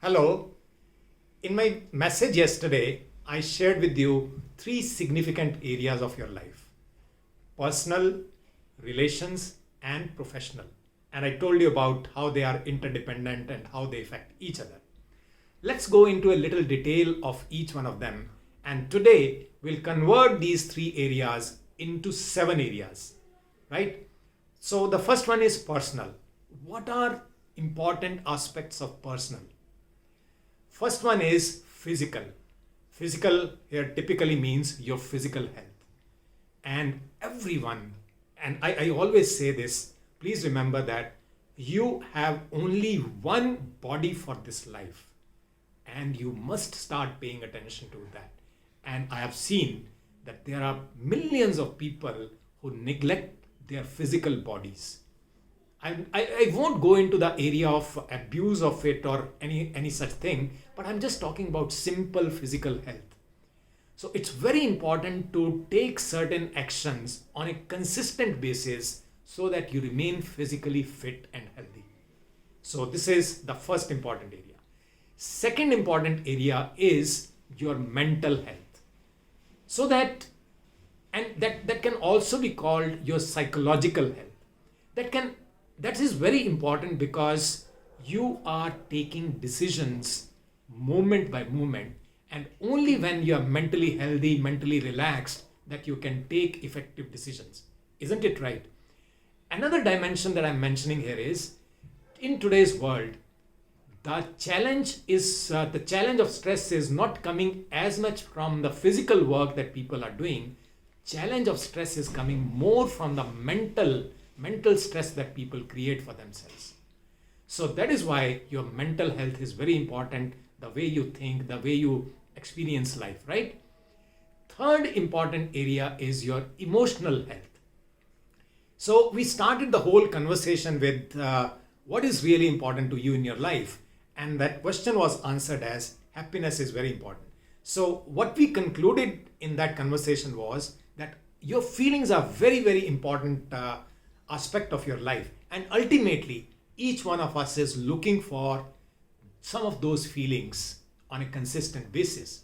Hello. In my message yesterday, I shared with you three significant areas of your life: personal, relations, and professional. And I told you about how they are interdependent and how they affect each other. Let's go into a little detail of each one of them. And today we'll convert these three areas into 7 areas, right? So the first one is personal. What are important aspects of personal? First one is physical. Physical here typically means your physical health. And everyone, and I always say this, please remember that you have only one body for this life. And you must start paying attention to that. And I have seen that there are millions of people who neglect their physical bodies. I won't go into the area of abuse of it or any such thing, but I'm just talking about simple physical health. So it's very important to take certain actions on a consistent basis so that you remain physically fit and healthy. So this is the first important area. Second important area is your mental health. So that can also be called your psychological health. That is very important because you are taking decisions moment by moment, and only when you are mentally healthy, mentally relaxed, that you can take effective decisions. Isn't it right? Another dimension that I'm mentioning here is, in today's world, the challenge of stress is not coming as much from the physical work that people are doing. Challenge of stress is coming more from the mental stress that people create for themselves. So that is why your mental health is very important, the way you think, the way you experience life, right? Third important area is your emotional health. So we started the whole conversation with what is really important to you in your life. And that question was answered as happiness is very important. So what we concluded in that conversation was that your feelings are very, very important aspect of your life. And ultimately, each one of us is looking for some of those feelings on a consistent basis.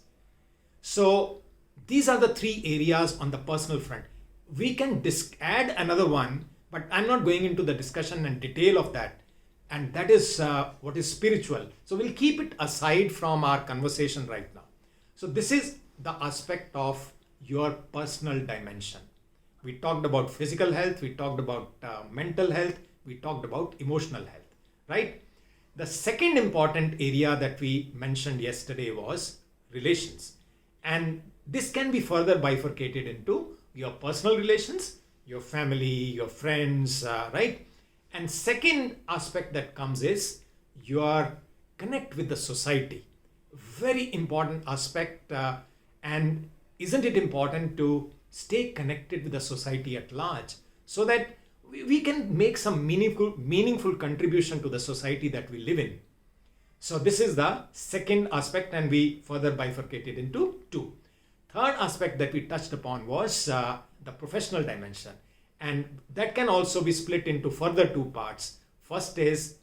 So these are the three areas on the personal front. We can add another one, but I'm not going into the discussion and detail of that. And that is what is spiritual. So we'll keep it aside from our conversation right now. So this is the aspect of your personal dimension. We talked about physical health, we talked about mental health, we talked about emotional health, right? The second important area that we mentioned yesterday was relations. And this can be further bifurcated into your personal relations, your family, your friends, right? And second aspect that comes is your connect with the society. Very important aspect. And isn't it important to stay connected with the society at large so that we can make some meaningful contribution to the society that we live in. So this is the second aspect, and we further bifurcated into two. Third aspect that we touched upon was the professional dimension. And that can also be split into further two parts. First is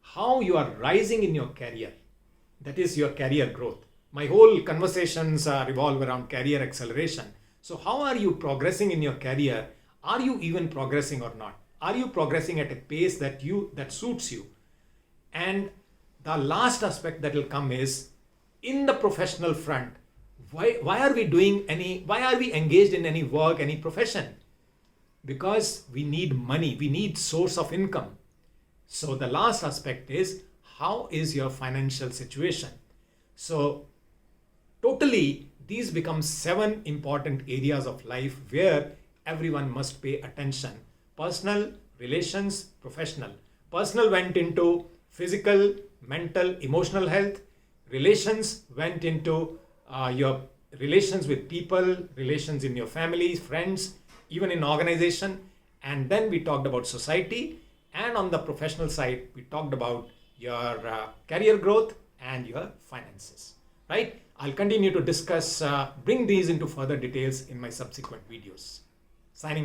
how you are rising in your career. That is your career growth. My whole conversations revolve around career acceleration. So how are you progressing in your career? Are you even progressing or not? Are you progressing at a pace that suits you? And the last aspect that will come is in the professional front. Why are we engaged in any work, any profession? Because we need money, we need source of income. So the last aspect is how is your financial situation? So totally, these become 7 important areas of life where everyone must pay attention. Personal, relations, professional. Personal went into physical, mental, emotional health. Relations went into your relations with people, relations in your family, friends, even in organization. And then we talked about society. And on the professional side, we talked about your career growth and your finances, right? I'll continue to discuss, bring these into further details in my subsequent videos. Signing